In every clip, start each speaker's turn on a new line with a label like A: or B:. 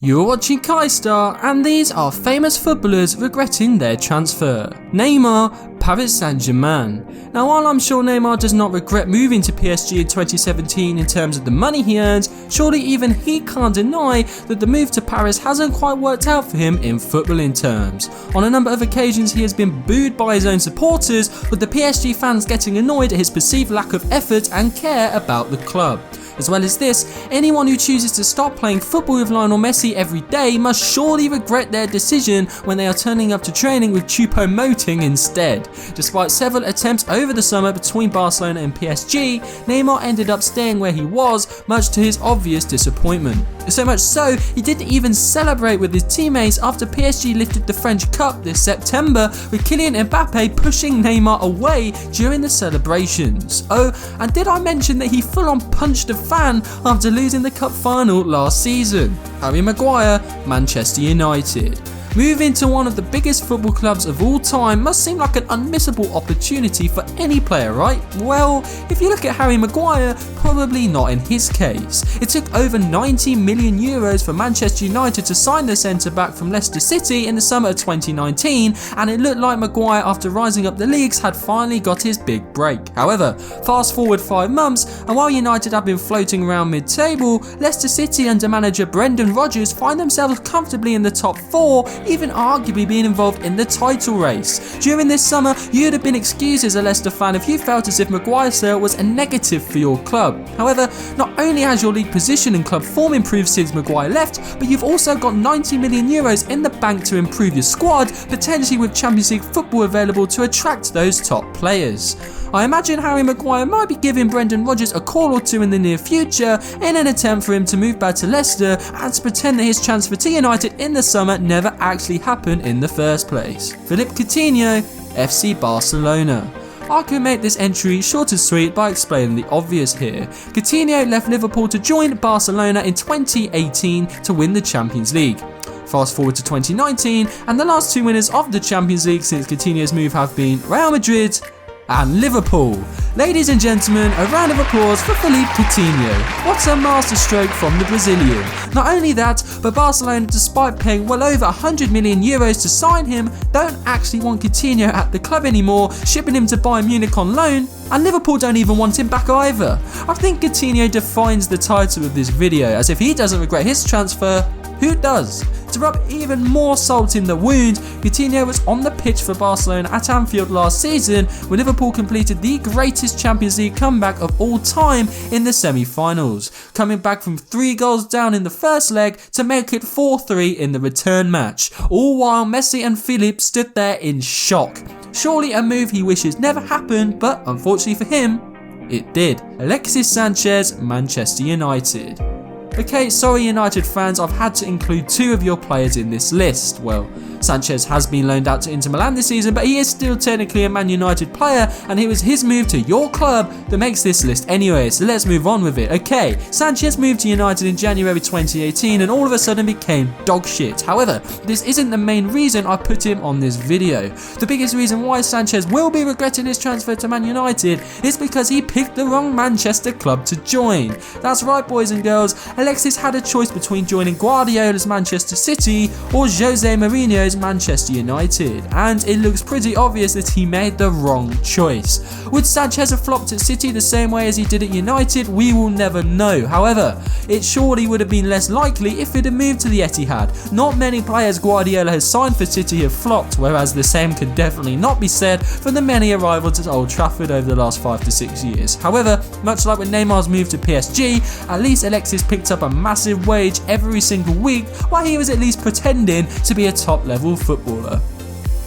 A: You're watching KYSTAR, and these are famous footballers regretting their transfer. Neymar, Paris Saint-Germain. Now, while I'm sure Neymar does not regret moving to PSG in 2017 in terms of the money he earned, surely even he can't deny that the move to Paris hasn't quite worked out for him in footballing terms. On a number of occasions he has been booed by his own supporters, with the PSG fans getting annoyed at his perceived lack of effort and care about the club. As well as this, anyone who chooses to start playing football with Lionel Messi every day must surely regret their decision when they are turning up to training with Choupo-Moting instead. Despite several attempts over the summer between Barcelona and PSG, Neymar ended up staying where he was, much to his obvious disappointment. So much so, he didn't even celebrate with his teammates after PSG lifted the French Cup this September, with Kylian Mbappe pushing Neymar away during the celebrations. Oh, and did I mention that he full-on punched a fan after losing the cup final last season? Harry Maguire, Manchester United. Moving to one of the biggest football clubs of all time must seem like an unmissable opportunity for any player, right? Well, if you look at Harry Maguire, probably not in his case. It took over €90 million for Manchester United to sign the centre-back from Leicester City in the summer of 2019, and it looked like Maguire, after rising up the leagues, had finally got his big break. However, fast forward 5 months, and while United have been floating around mid-table, Leicester City under manager Brendan Rodgers find themselves comfortably in the top 4, even arguably being involved in the title race. During this summer, you'd have been excused as a Leicester fan if you felt as if Maguire's sale was a negative for your club. However, not only has your league position and club form improved since Maguire left, but you've also got €90 million in the bank to improve your squad, potentially with Champions League football available to attract those top players. I imagine Harry Maguire might be giving Brendan Rodgers a call or two in the near future in an attempt for him to move back to Leicester and to pretend that his transfer to United in the summer never actually happened in the first place. Philippe Coutinho, FC Barcelona. I can make this entry short and sweet by explaining the obvious here. Coutinho left Liverpool to join Barcelona in 2018 to win the Champions League. Fast forward to 2019, and the last 2 winners of the Champions League since Coutinho's move have been Real Madrid and Liverpool. Ladies and gentlemen, a round of applause for Philippe Coutinho. What a masterstroke from the Brazilian. Not only that, but Barcelona, despite paying well over €100 million to sign him, don't actually want Coutinho at the club anymore, shipping him to Bayern Munich on loan, and Liverpool don't even want him back either. I think Coutinho defines the title of this video, as if he doesn't regret his transfer, who does? To rub even more salt in the wound, Coutinho was on the pitch for Barcelona at Anfield last season when Liverpool completed the greatest Champions League comeback of all time in the semi-finals, coming back from 3 goals down in the first leg to make it 4-3 in the return match, all while Messi and Phillipe stood there in shock. Surely a move he wishes never happened, but unfortunately for him, it did. Alexis Sanchez, Manchester United. Okay, sorry United fans, I've had to include 2 of your players in this list. Well, Sanchez has been loaned out to Inter Milan this season, but he is still technically a Man United player, and it was his move to your club that makes this list anyway, so let's move on with it. Okay, Sanchez moved to United in January 2018 and all of a sudden became dog shit. However, this isn't the main reason I put him on this video. The biggest reason why Sanchez will be regretting his transfer to Man United is because he picked the wrong Manchester club to join. That's right, boys and girls, Alexis had a choice between joining Guardiola's Manchester City or Jose Mourinho's Manchester United, and it looks pretty obvious that he made the wrong choice. Would Sanchez have flopped at City the same way as he did at United? We will never know. However, it surely would have been less likely if it had moved to the Etihad. Not many players Guardiola has signed for City have flopped, whereas the same could definitely not be said for the many arrivals at Old Trafford over the last 5 to 6 years. However, much like when Neymar's moved to PSG, at least Alexis picked up a massive wage every single week while he was at least pretending to be a top level footballer.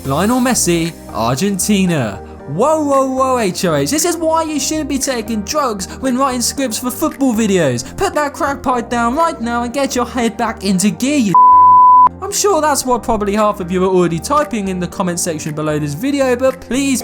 A: Lionel Messi, Argentina. Whoa, HOH, this is why you shouldn't be taking drugs when writing scripts for football videos. Put that crack pipe down right now and get your head back into gear, you I'm sure that's what probably half of you are already typing in the comment section below this video, but please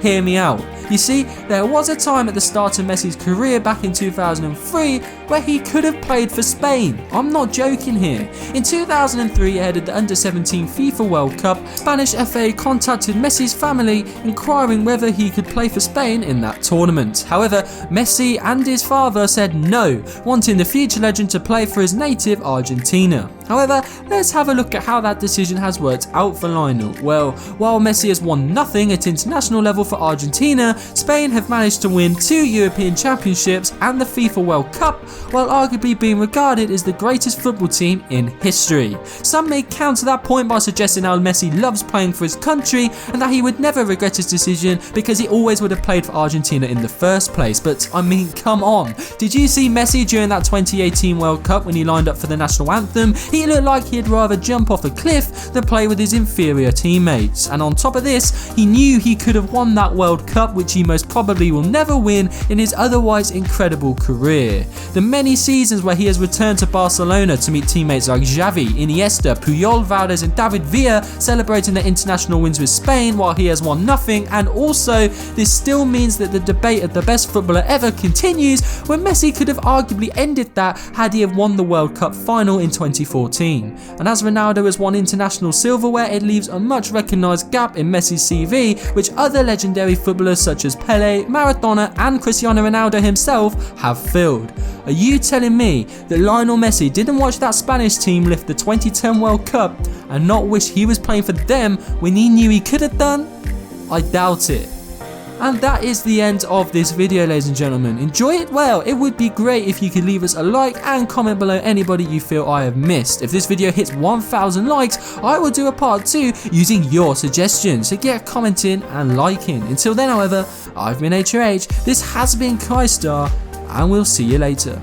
A: hear me out. You see, there was a time at the start of Messi's career back in 2003 where he could have played for Spain. I'm not joking here. In 2003, ahead of the Under-17 FIFA World Cup, Spanish FA contacted Messi's family inquiring whether he could play for Spain in that tournament. However, Messi and his father said no, wanting the future legend to play for his native Argentina. However, let's have a look at how that decision has worked out for Lionel. Well, while Messi has won nothing at international level for Argentina, Spain have managed to win 2 European Championships and the FIFA World Cup, while arguably being regarded as the greatest football team in history. Some may counter that point by suggesting how Messi loves playing for his country and that he would never regret his decision because he always would have played for Argentina in the first place. But I mean, come on. Did you see Messi during that 2018 World Cup when he lined up for the national anthem? He looked like he'd rather jump off a cliff than play with his inferior teammates. And on top of this, he knew he could have won that World Cup, which he most probably will never win in his otherwise incredible career. The many seasons where he has returned to Barcelona to meet teammates like Xavi, Iniesta, Puyol, Valdez and David Villa celebrating their international wins with Spain while he has won nothing, and also this still means that the debate of the best footballer ever continues when Messi could have arguably ended that had he have won the World Cup final in 2014. And as Ronaldo has won international silverware, it leaves a much recognised gap in Messi's CV, which other legendary footballers such as Pelé, Maradona and Cristiano Ronaldo himself have filled. Are you telling me that Lionel Messi didn't watch that Spanish team lift the 2010 World Cup and not wish he was playing for them when he knew he could have done? I doubt it. And that is the end of this video, ladies and gentlemen. Enjoy it? Well, it would be great if you could leave us a like and comment below anybody you feel I have missed. If this video hits 1,000 likes, I will do a part 2 using your suggestions. So get commenting and liking. Until then, however, I've been HOH, this has been KYSTAR, and we'll see you later.